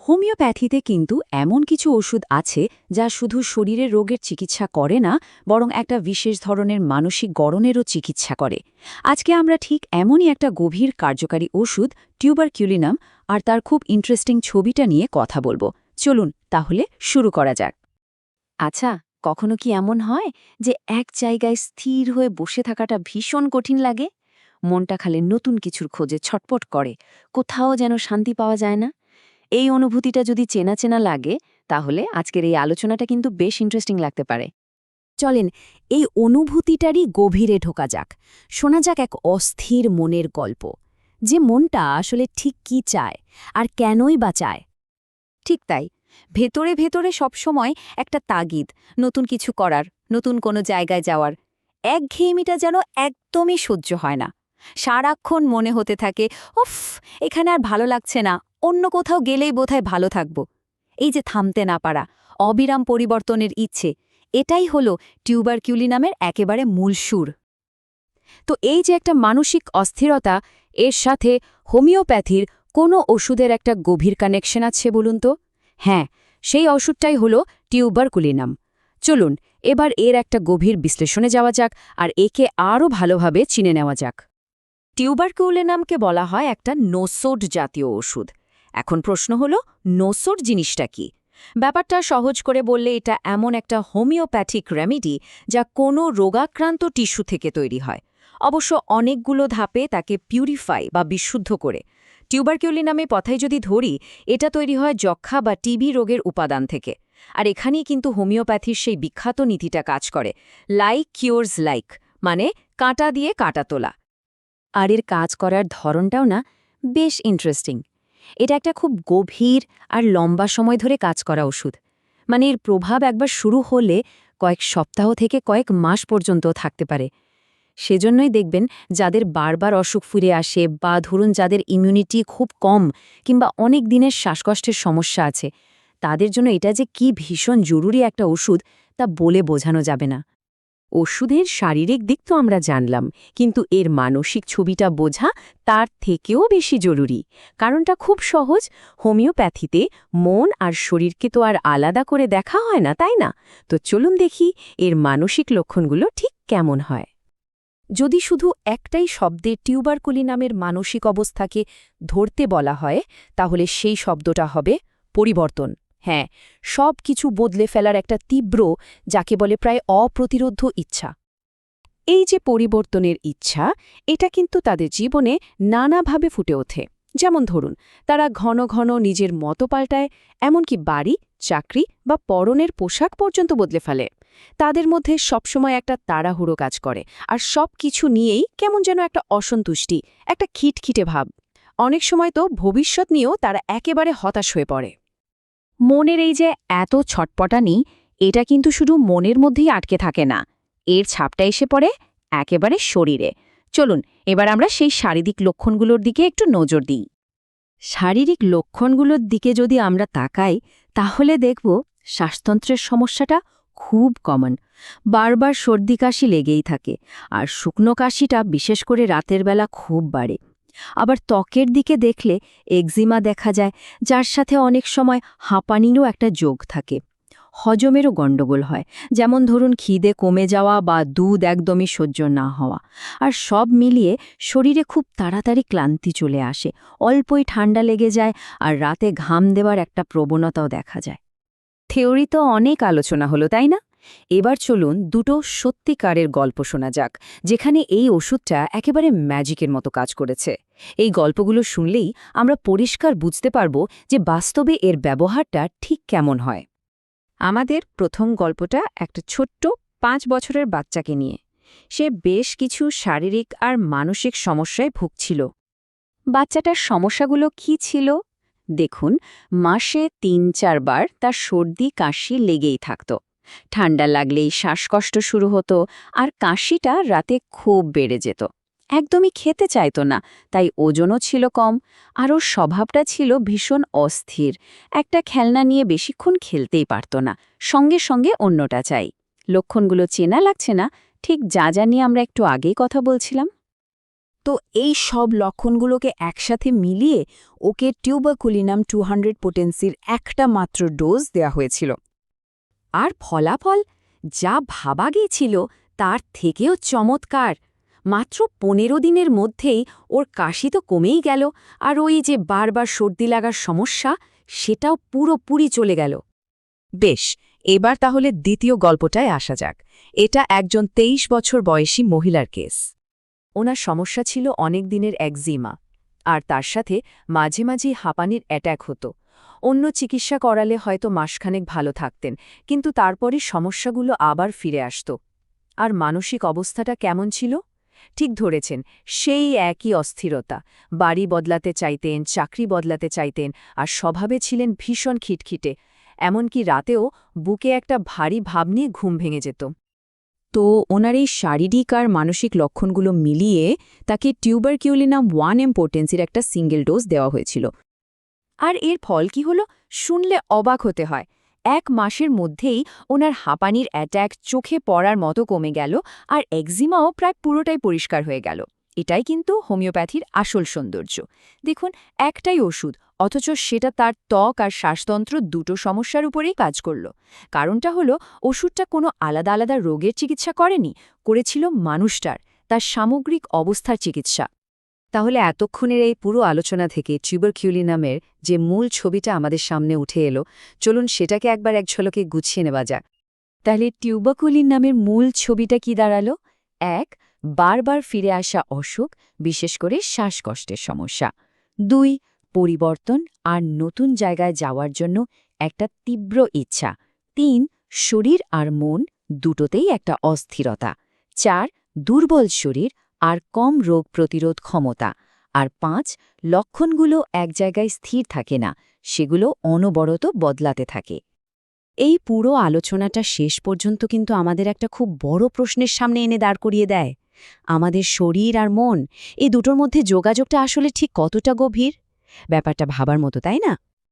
হোমিওপ্যাথিতে কিন্তু এমন কিছু ওষুধ আছে যা শুধু শরীরের রোগের চিকিৎসা করে না, বরং একটা বিশেষ ধরনের মানসিক গড়নেরও চিকিৎসা করে। আজকে আমরা ঠিক এমনই একটা গভীর কার্যকারী ওষুধ টিউবারকিউলিনাম আর তার খুব ইন্টারেস্টিং ছবিটা নিয়ে কথা বলবো। চলুন তাহলে শুরু করা যাক। আচ্ছা, কখনো কি এমন হয় যে এক জায়গায় স্থির হয়ে বসে থাকাটা ভীষণ কঠিন লাগে? মনটা খালি নতুন কিছুর খোঁজে ছটপট করে, কোথাও যেন শান্তি পাওয়া যায় না। এই অনুভূতিটা যদি চেনা চেনা লাগে, তাহলে আজকের এই আলোচনাটা কিন্তু বেশ ইন্টারেস্টিং লাগতে পারে। চলেন এই অনুভূতিটারই গভীরে ঢোকা যাক। শোনা যাক এক অস্থির মনের গল্প, যে মনটা আসলে ঠিক কি চায় আর কেনই বা চায়। ঠিক তাই, ভেতরে ভেতরে সবসময় একটা তাগিদ, নতুন কিছু করার, নতুন কোনো জায়গায় যাওয়ার। একঘেয়েমিটা যেন একদমই সহ্য হয় না। সারাক্ষণ মনে হতে থাকে, উফ, এখানে আর ভালো লাগছে না, অন্য কোথাও গেলেই বোধহয় ভালো থাকব। এই যে থামতে না পারা, অবিরাম পরিবর্তনের ইচ্ছে, এটাই হলো টিউবারকিউলিনামের একেবারে মূল সুর। তো এই যে একটা মানসিক অস্থিরতা, এর সাথে হোমিওপ্যাথির কোনো ওষুধের একটা গভীর কানেকশন আছে বলুন তো? হ্যাঁ, সেই ওষুধটাই হলো টিউবারকুলিনাম। চলুন এবার এর একটা গভীর বিশ্লেষণে যাওয়া যাক আর একে আরও ভালোভাবে চিনে নেওয়া যাক। টিউবারকুলিনামকে বলা হয় একটা নোসোড জাতীয় ওষুধ। এখন প্রশ্ন হলো, নোসোড জিনিসটা কি? ব্যাপারটা সহজ করে বললে এটা এমন একটা হোমিওপ্যাথিক রেমেডি যা কোনো রোগাক্রান্ত টিস্যু থেকে তৈরি হয়। অবশ্য অনেকগুলো ধাপে তাকে পিউরিফাই বা বিশুদ্ধ করে। টিউবারকিউলিনামে কথাই যদি ধরি, এটা তৈরি হয় যক্ষা বা টিবি রোগের উপাদান থেকে। আর এখানেই কিন্তু হোমিওপ্যাথির সেই বিখ্যাত নীতিটা কাজ করে, লাইক কিওরস লাইক, মানে কাঁটা দিয়ে কাঁটা তোলা। আর এর কাজ করার ধরনটাও না বেশ ইন্টারেস্টিং। এটা একটা খুব গভীর আর লম্বা সময় ধরে কাজ করা ওষুধ। মানে এর প্রভাব একবার শুরু হলে কয়েক সপ্তাহ থেকে কয়েক মাস পর্যন্ত থাকতে পারে। সেজন্যই দেখবেন যাদের বারবার অসুখ ফিরে আসে, বা ধরুন যাদের ইমিউনিটি খুব কম কিংবা অনেক দিনের শ্বাসকষ্টের সমস্যা আছে, তাদের জন্য এটা যে কি ভীষণ জরুরি একটা ওষুধ, তা বলে বোঝানো যাবে না। ওষুধের শারীরিক দিক তো আমরা জানলাম, কিন্তু এর মানসিক ছবিটা বোঝা তার থেকেও বেশি জরুরি। কারণটা খুব সহজ, হোমিওপ্যাথিতে মন আর শরীরকে তো আর আলাদা করে দেখা হয় না, তাই না? তো চলুন দেখি এর মানসিক লক্ষণগুলো ঠিক কেমন হয়। যদি শুধু একটাই শব্দে টিউবারকুলিনামের মানসিক অবস্থাকে ধরতে বলা হয়, তাহলে সেই শব্দটা হবে পরিবর্তন। হ্যাঁ, সব কিছু বদলে ফেলার একটা তীব্র, যাকে বলে প্রায় অপ্রতিরোধ্য ইচ্ছা। এই যে পরিবর্তনের ইচ্ছা, এটা কিন্তু তাদের জীবনে নানাভাবে ফুটে ওঠে। যেমন ধরুন, তারা ঘন ঘন নিজের মতো পাল্টায়, এমনকি বাড়ি, চাকরি বা পরনের পোশাক পর্যন্ত বদলে ফেলে। তাদের মধ্যে সবসময় একটা তাড়াহুড়ো কাজ করে, আর সব কিছু নিয়েই কেমন যেন একটা অসন্তুষ্টি, একটা খিটখিটে ভাব। অনেক সময় তো ভবিষ্যৎ নিয়েও তারা একেবারে হতাশ হয়ে পড়ে। মনের এই যে এত ছটপটানি, এটা কিন্তু শুধু মনের মধ্যেই আটকে থাকে না, এর ছাপটা এসে পড়ে একেবারে শরীরে। চলুন এবার আমরা সেই শারীরিক লক্ষণগুলোর দিকে একটু নজর দিই। শারীরিক লক্ষণগুলোর দিকে যদি আমরা তাকাই, তাহলে দেখব শ্বাসতন্ত্রের সমস্যাটা খুব কমন। বারবার সর্দি কাশি লেগেই থাকে, আর শুকনো কাশিটা বিশেষ করে রাতের বেলা খুব বাড়ে। আবার ত্বকের দিকে দেখলে একজিমা দেখা যায়, যার সাথে অনেক সময় হাঁপানিরও একটা যোগ থাকে। হজমেরও গণ্ডগোল হয়, যেমন ধরুন খিদে কমে যাওয়া বা দুধ একদমই সহ্য না হওয়া। আর সব মিলিয়ে শরীরে খুব তাড়াতাড়ি ক্লান্তি চলে আসে, অল্পই ঠান্ডা লেগে যায়, আর রাতে ঘাম দেওয়ার একটা প্রবণতাও দেখা যায়। থিওরি তো অনেক আলোচনা হলো, তাই না? এবার চলুন দুটো সত্যিকারের গল্প শোনা যাক, যেখানে এই ওষুধটা একেবারে ম্যাজিকের মতো কাজ করেছে। এই গল্পগুলো শুনলেই আমরা পরিষ্কার বুঝতে পারব যে বাস্তবে এর ব্যবহারটা ঠিক কেমন হয়। আমাদের প্রথম গল্পটা একটা ছোট্ট 5 বছরের বাচ্চাকে নিয়ে। সে বেশ কিছু শারীরিক আর মানসিক সমস্যায় ভুগছিল। বাচ্চাটার সমস্যাগুলো কি ছিল? দেখুন, মাসে 3-4 বার তার সর্দি কাশি লেগেই থাকত। ঠান্ডা লাগলেই শ্বাসকষ্ট শুরু হতো, আর কাশিটা রাতে খুব বেড়ে যেত। একদমই খেতে চাইত না, তাই ওজনও ছিল কম। আর ওর স্বভাবটা ছিল ভীষণ অস্থির। একটা খেলনা নিয়ে বেশিক্ষণ খেলতেই পারত না, সঙ্গে সঙ্গে অন্যটা চাই। লক্ষণগুলো চেনা লাগছে না? ঠিক যা যা নিয়ে আমরা একটু আগেই কথা বলছিলাম। তো এই সব লক্ষণগুলোকে একসাথে মিলিয়ে ওকে টিউবারকুলিনাম 200 পোটেন্সির একটা মাত্র ডোজ দেয়া হয়েছিল। আর ফলাফল যা ভাবা গিয়েছিল তার থেকেও চমৎকার। মাত্র 15 দিনের মধ্যেই ওর কাশি তো কমেই গেল, আর ওই যে বারবার সর্দি লাগার সমস্যা সেটাও পুরোপুরি চলে গেল। বেশ, এবার তাহলে দ্বিতীয় গল্পটায় আসা যাক। এটা একজন 23 বছর বয়সী মহিলার কেস। ওনার সমস্যা ছিল অনেক দিনের একজিমা, আর তার সাথে মাঝে মাঝেই হাঁপানির অ্যাট্যাক হতো। অন্য চিকিৎসা করালে হয়তো মাসখানেক ভালো থাকতেন, কিন্তু তারপরই সমস্যাগুলো আবার ফিরে আসত। আর মানসিক অবস্থাটা কেমন ছিল? ঠিক ধরেছেন, সেই একই অস্থিরতা। বাড়ি বদলাতে চাইতেন, চাকরি বদলাতে চাইতেন, আর স্বভাবে ছিলেন ভীষণ খিটখিটে। এমনকি রাতেও বুকে একটা ভারী ভাব নিয়ে ঘুম ভেঙে যেত। তো ওনার এই শারীরিক আর মানসিক লক্ষণগুলো মিলিয়ে তাকে টিউবারকিউলিনাম 1M পোটেন্সির একটা সিঙ্গেল ডোজ দেওয়া হয়েছিল। আর এর ফল কি হলো শুনলে অবাক হতে হয়। 1 মাসের মধ্যেই ওনার হাঁপানির অ্যাট্যাক চোখে পড়ার মতো কমে গেল, আর একজিমাও প্রায় পুরোটাই পরিষ্কার হয়ে গেল। এটাই কিন্তু হোমিওপ্যাথির আসল সৌন্দর্য। দেখুন, একটাই ওষুধ, অথচ সেটা তার ত্বক আর শ্বাসতন্ত্র দুটো সমস্যার উপরেই কাজ করল। কারণটা হলো ওষুধটা কোনো আলাদা আলাদা রোগের চিকিৎসা করেনি, করেছিল মানুষটার, তার সামগ্রিক অবস্থার চিকিৎসা। তাহলে এতক্ষণের এই পুরো আলোচনা থেকে টিউবারকিউলিনামের যে মূল ছবিটা আমাদের সামনে উঠে এলো, চলুন সেটাকে একবার এক ঝলকে গুছিয়ে নেওয়া যাক। তাহলে টিউবারকুলিনামের মূল ছবিটা কি দাঁড়ালো? 1. বারবার ফিরে আসা অসুখ, বিশেষ করে শ্বাসকষ্টের সমস্যা। 2. পরিবর্তন আর নতুন জায়গায় যাওয়ার জন্য একটা তীব্র ইচ্ছা। 3. শরীর আর মন দুটোতেই একটা অস্থিরতা। 4. দুর্বল শরীর আর কম রোগ প্রতিরোধ ক্ষমতা। আর 5. লক্ষণগুলো এক জায়গায় স্থির থাকে না, সেগুলো অনবরত বদলাতে থাকে। এই পুরো আলোচনাটা শেষ পর্যন্ত কিন্তু আমাদের একটা খুব বড় প্রশ্নের সামনে এনে দাঁড় করিয়ে দেয়। আমাদের শরীর আর মন, এই দুটোর মধ্যে যোগাযোগটা আসলে ঠিক কতটা গভীর? ব্যাপারটা ভাবার মতো, তাই না?